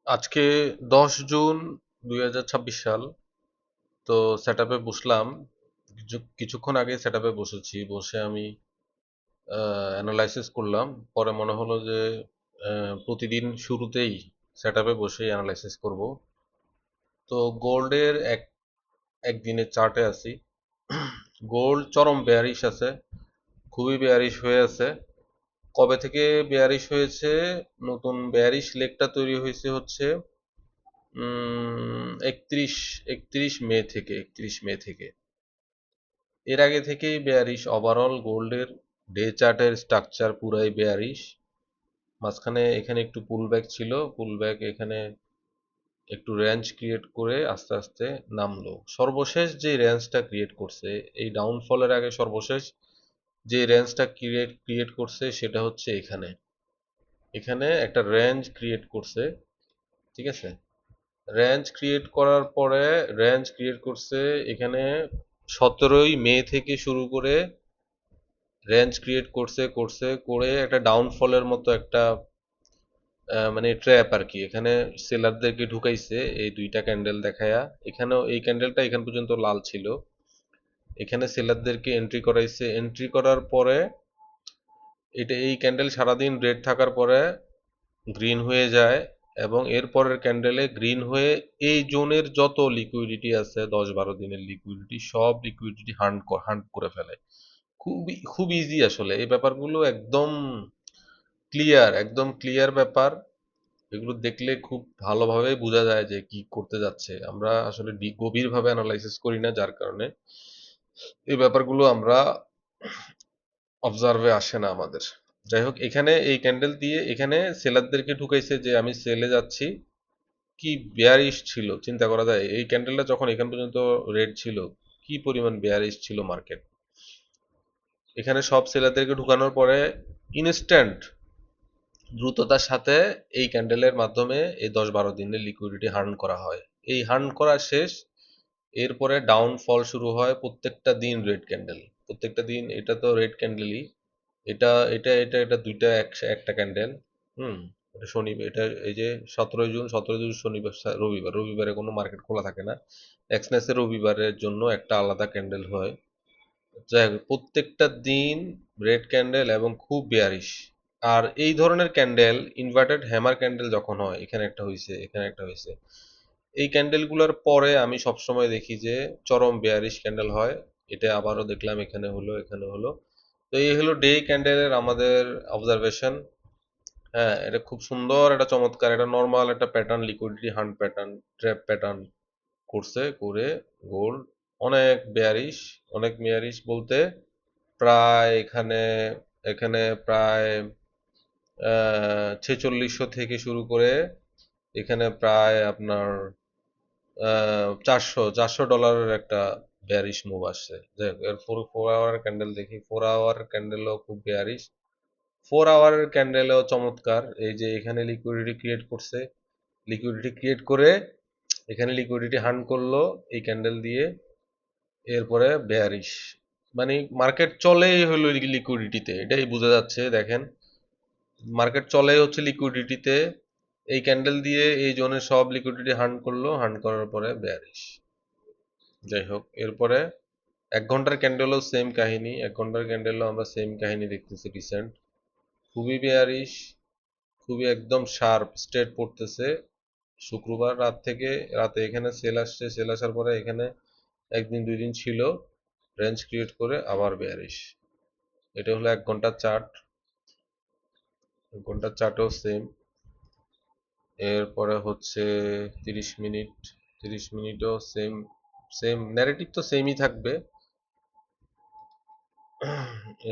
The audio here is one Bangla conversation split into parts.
আজকে 10 জুন 2026 সাল। তো সেট আপে বসলাম। কিছুক্ষণ আগে সেট আপে বসেছি, বসে আমি অ্যানালাইসিস করলাম। পরে মনে হলো যে প্রতিদিন শুরুতেই সেট আপে বসেই অ্যানালাইসিস করব। তো গোল্ডের একদিনের চার্টে আছি। গোল্ড চরম বেয়ারিশ আছে, খুবই বেয়ারিশ হয়ে আছে। কবে থেকে বেয়ারিশ হয়েছে? নতুন বেয়ারিশ লেগটা তৈরি হয়েছে হচ্ছে 31 মে থেকে। এর আগে থেকেই বেয়ারিশ। ওভারঅল গোল্ডের ডে চার্টের স্ট্রাকচার পুরাই বেয়ারিশ। মাঝখানে এখানে একটু পুলব্যাক ছিল, পুলব্যাক এখানে একটু রেঞ্জ ক্রিয়েট করে আস্তে আস্তে নামলো। সর্বশেষ যে রেঞ্জটা ক্রিয়েট করছে এই ডাউনফলের আগে, সর্বশেষ যে রেঞ্জটা ক্রিয়েট করছে সেটা হচ্ছে এখানে। এখানে একটা রেঞ্জ ক্রিয়েট করছে, ঠিক আছে? রেঞ্জ ক্রিয়েট করার পরে রেঞ্জ ক্রিয়েট করছে এখানে 17ই মে থেকে শুরু করে রেঞ্জ ক্রিয়েট করছে করছে করে একটা ডাউনফলের মতো একটা মানে ট্র্যাপ আর কি। এখানে সেলারদেরকে ঢুকাইছে এই দুইটা ক্যান্ডেল দেখায়া। এখানেও এই ক্যান্ডেলটা এখান পর্যন্ত লাল ছিল, এখানে সেলারদেরকে এন্ট্রি করাইছে। এন্ট্রি করার পরে এটা, এই ক্যান্ডেল সারাদিন রেড থাকার পরে গ্রিন হয়ে যায়, এবং এর পরের ক্যান্ডেলে গ্রিন হয়ে এই জোনের যত লিকুইডিটি আছে 10-12 দিনের লিকুইডিটি, সব লিকুইডিটি হান্ট করে ফেলে। খুব ইজি আসলে এই ব্যাপারগুলো, একদম ক্লিয়ার, একদম ক্লিয়ার ব্যাপার। এগুলো দেখলে খুব ভালোভাবে বোঝা যায় যে কি করতে যাচ্ছে। আমরা আসলে গভীরভাবে অ্যানালাইসিস করি না, যার কারণে এই ব্যাপারগুলো আমরা অবজার্ভে আসে না আমাদের। যাই হোক, এখানে এই ক্যান্ডেল দিয়ে এখানে সেলারদেরকে ঢুকাইছে যে আমি সেলে যাচ্ছি। কি বেয়ারিশ ছিল চিন্তা করা যায়? এই ক্যান্ডেলটা যখন এখান পর্যন্ত রেড ছিল, কি পরিমাণ বেয়ারিশ ছিল মার্কেট। এখানে সব সেলারদেরকে ঢুকানোর পরে ইনস্ট্যান্ট দ্রুততার সাথে এই ক্যান্ডেলের মাধ্যমে এই 10-12 দিনের লিকুইডিটি হার্ন করা হয়। এই হার্ন করা শেষ, এরপরে ডাউনফল শুরু হয়। প্রত্যেকটা দিন রেড ক্যান্ডেল, প্রত্যেকটা দিন। এটা তো রেড ক্যান্ডেলই। এটা দুইটা একটা ক্যান্ডেল। হুম। এটা শনিবার, এটা এই যে 17 জুন, 17 জুন শনিবার, রবিবার। রবিবারে কোনো মার্কেট খোলা থাকে না। এক্সনেসে রবিবারের জন্য একটা আলাদা ক্যান্ডেল হয়। যাই হোক, প্রত্যেকটা দিন রেড ক্যান্ডেল এবং খুব বেয়ারিশ। আর এই ধরনের ক্যান্ডেল, ইনভার্টেড হ্যামার ক্যান্ডেল যখন হয়, এখানে একটা হয়েছে, এখানে একটা হয়েছে, এই ক্যান্ডেলগুলোর পরে আমি সবসময় দেখি যে চরম বেয়ারিশ ক্যান্ডেল হয়। এটা আবারও দেখলাম, এখানে হলো, এখানে হলো। তো এই হলো ডে ক্যান্ডেলের আমাদের অবজারভেশন। হ্যাঁ, এটা খুব সুন্দর, এটা চমৎকার, এটা নর্মাল একটা pattern, liquidity hunt pattern, trap pattern করছে করে গোল্ড অনেক বেয়ারিশ। অনেক বেয়ারিশ বলতে প্রায় এখানে, এখানে প্রায় 4600 থেকে শুরু করে এখানে প্রায় আপনার 400 ডলারের একটা বেয়ারিশ মুভ আসছে। যাই হোক, এর 4 আওয়ার ক্যান্ডেল দেখি। 4 আওয়ার ক্যান্ডেলও খুব বেয়ারিশ। 4 আওয়ারের ক্যান্ডেলও চমৎকার। এই যে এখানে লিকুইডিটি ক্রিয়েট করছে, লিকুইডিটি ক্রিয়েট করে এখানে লিকুইডিটি হান্ট করলো এই ক্যান্ডেল দিয়ে, এরপরে বেয়ারিশ। মানে মার্কেট চলেই হলো লিকুইডিটিতে, এটাই বোঝা যাচ্ছে। দেখেন, মার্কেট চলেই হচ্ছে লিকুইডিটিতে। এই ক্যান্ডেল দিয়ে এই জোনের সব লিকুইডিটি হান্ট করলো, হান্ট করার পরে বেয়ারিশ। যাই হোক, এরপরে 1 ঘন্টার ক্যান্ডেলও সেম কাহিনী। 1 ঘন্টার ক্যান্ডেলও আমরা সেম কাহিনী দেখতেছি রিসেন্ট। খুবই বেয়ারিশ, খুবই একদম শার্প স্ট্রেট পড়তেছে। শুক্রবার রাত থেকে রাতে এখানে সেল আসছে, সেল আসার পরে এখানে একদিন 2 দিন ছিল, রেঞ্জ ক্রিয়েট করে আবার বেয়ারিশ। এটা হলো 1 ঘন্টার চার্ট। 1 ঘন্টার চার্টেও সেম। এরপরে হচ্ছে 30 মিনিট। 30 মিনিটও সেম, সেম ন্যারেটিভ তো সেমই থাকবে।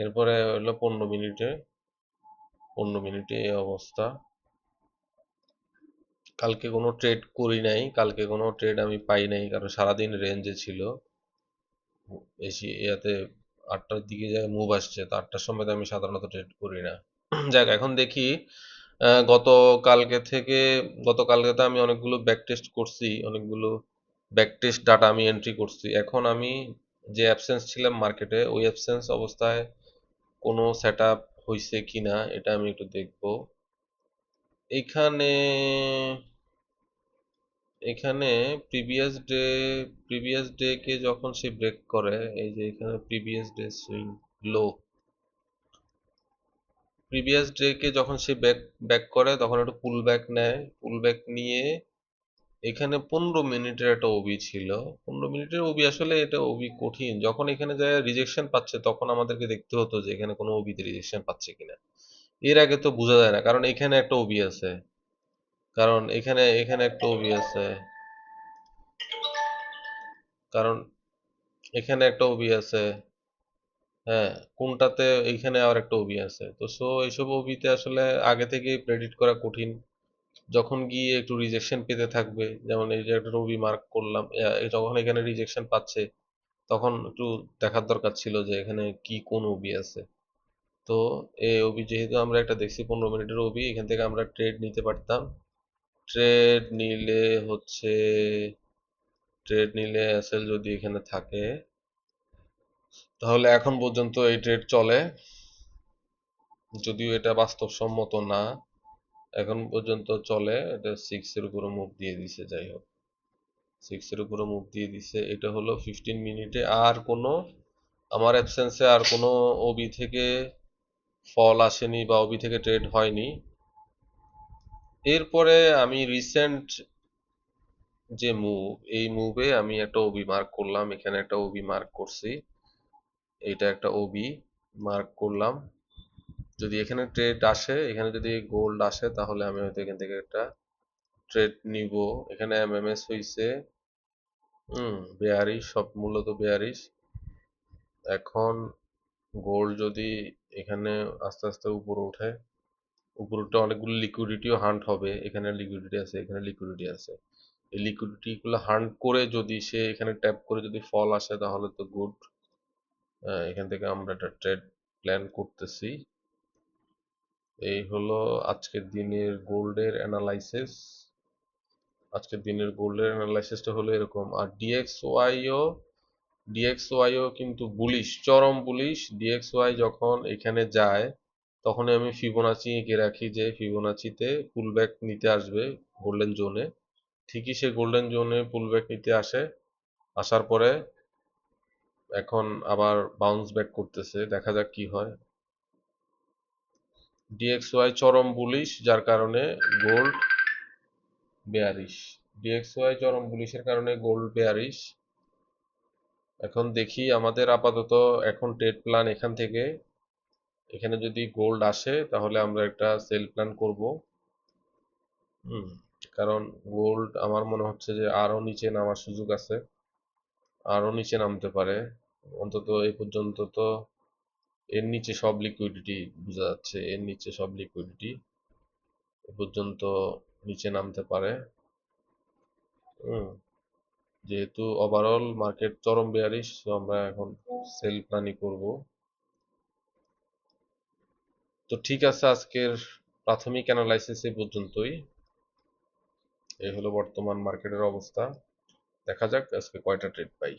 এরপরে হলো 15 মিনিটে। 15 মিনিটে এই অবস্থা। কালকে কোনো ট্রেড করি নাই, কালকে কোনো ট্রেড আমি পাই নাই, কারণ সারাদিন রেঞ্জে ছিল। বেশি ইয়াতে 8টার দিকে যায় মুভ আসছে, তো 8টার সময় তো আমি সাধারণত ট্রেড করি না। যাক, এখন দেখি। গতকালকে থেকে, গতকালকে তো আমি অনেকগুলো ব্যাক টেস্ট করছি, অনেকগুলো ব্যাক টেস্ট ডাটা আমি এন্ট্রি করছি। এখন আমি যে অ্যাবসেন্স ছিলাম মার্কেটে, ওই অ্যাবসেন্স অবস্থায় কোনো সেট আপ হয়েছে কিনা এটা আমি একটু দেখব। এইখানে এখানে প্রিভিয়াস ডে কে যখন সে ব্রেক করে, এই যে এখানে previous day swing low, previous day কে যখন সে ব্যাক ব্যাক করে তখন একটু পুল ব্যাক নেয়, পুল ব্যাক নিয়ে এখানে 15 মিনিটের একটা ওবি ছিল। 15 মিনিটের ওবি, আসলে এটা ওবি কঠিন, যখন এখানে যায় রিজেকশন পাচ্ছে তখন আমাদেরকে দেখতে হতো যে এখানে কোনো ওবিতে রিজেকশন পাচ্ছে কিনা। এর আগে তো বোঝা যায় না, কারণ এখানে একটা ওবি আছে, কারণ এখানে এখানে একটা ওবি আছে, কারণ এখানে একটা ওবি আছে। হ্যাঁ, কোনটাতে এইখানে আর একটা ওবি আছে, তো সো এইসব ওবিতে আসলে আগে থেকে প্রেডিক্ট করা কঠিন। যখন গিয়ে একটু রিজেকশন পেতে থাকবে, যেমন এই যে একটা ওবি মার্ক করলাম, যখন এখানে রিজেকশন পাচ্ছে তখন একটু দেখার দরকার ছিল যে এখানে কি কোন ওবি আছে। তো এই ওবি যেহেতু আমরা একটা দেখছি 15 মিনিটের ওবি, এখান থেকে আমরা ট্রেড নিতে পারতাম। ট্রেড নিলে হচ্ছে, ট্রেড নিলে এসএল যদি এখানে থাকে তাহলে এখন পর্যন্ত এই ট্রেড চলে, যদিও এটা বাস্তবসম্মত না, এখন পর্যন্ত চলে। এটা 6 এর উপরে মুভ দিয়ে দিছে, যাই হোক 6 এর উপরে মুভ দিয়ে দিছে। এটা হলো 15 মিনিটে, আর কোনো আমার অ্যাবসেন্সে আর কোনো ওবি থেকে ফল আসেনি বা ওবি থেকে ট্রেড হয়নি। এরপরে আমি রিসেন্ট যে মুভ, এই মুভে আমি একটা ওবি মার্ক করলাম, এখানে একটা ওবি মার্ক করছি, এইটা একটা ওবি মার্ক করলাম। যদি এখানে ট্রেড আসে, এখানে যদি গোল্ড আসে তাহলে আমি হয়তো এখান থেকে একটা ট্রেড নিব। এখানে এমএমএস হইছে বেয়ারিশ, সব মূলত বেয়ারিশ। এখন গোল্ড যদি এখানে আস্তে আস্তে উপরে ওঠে, উপরে উঠে অনেকগুলো লিকুইডিটিও হান্ট হবে, এখানে লিকুইডিটি আছে, এখানে লিকুইডিটি আছে, এই লিকুইডিটি গুলো হান্ট করে যদি সে এখানে ট্যাপ করে যদি ফল আসে তাহলে তো গুড। এখান থেকে আমরা একটা ট্রেড প্ল্যান করতেছি। এই হলো আজকের দিনের গোল্ডের অ্যানালাইসিস। আজকের দিনের গোল্ডের অ্যানালাইসিসটা হলো এরকম। আর ডিএক্সওয়াইও কিন্তু বুলিশ, চরম বুলিশ। ডিএক্সওয়াই যখন এখানে যায় তখন আমি ফিবোনাচি এঁকে রাখি যে ফিবোনাচিতে পুলব্যাক নিতে আসবে গোল্ডেন জোনে। ঠিকই সে গোল্ডেন জোনে পুলব্যাক নিতে আসে, আসার পরে এখন আবার বাউন্স ব্যাক করতেছে, দেখা যাক কি হয়। ডিএক্সওয়াই চরম বুলিশ, যার কারণে গোল্ড বেয়ারিশ। ডিএক্সওয়াই চরম বুলিশের কারণে গোল্ড বেয়ারিশ। এখন দেখি আমাদের আপাতত এখন ট্রেড প্ল্যান এখান থেকে, এখানে যদি গোল্ড আসে তাহলে আমরা একটা সেল প্ল্যান করব। হুম, কারণ গোল্ড আমার মনে হচ্ছে যে আরো নিচে নামার সুযোগ আছে, আরো নিচে নামতে পারে। অন্তত এই পর্যন্ত তো এর নিচে সব লিকুইডিটি বোঝা যাচ্ছে, এর নিচে সব লিকুইডিটি এ পর্যন্ত নিচে নামতে পারে। হুম, যেহেতু ওভারঅল মার্কেট চরম বেয়ারিশ, তো আমরা এখন সেল প্ল্যানই করব। তো ঠিক আছে, আজকের প্রাথমিক অ্যানালাইসিস এই পর্যন্তই। এই হলো বর্তমান মার্কেটের অবস্থা, দেখা যাক আজকে কয়টা ট্রেড পাই।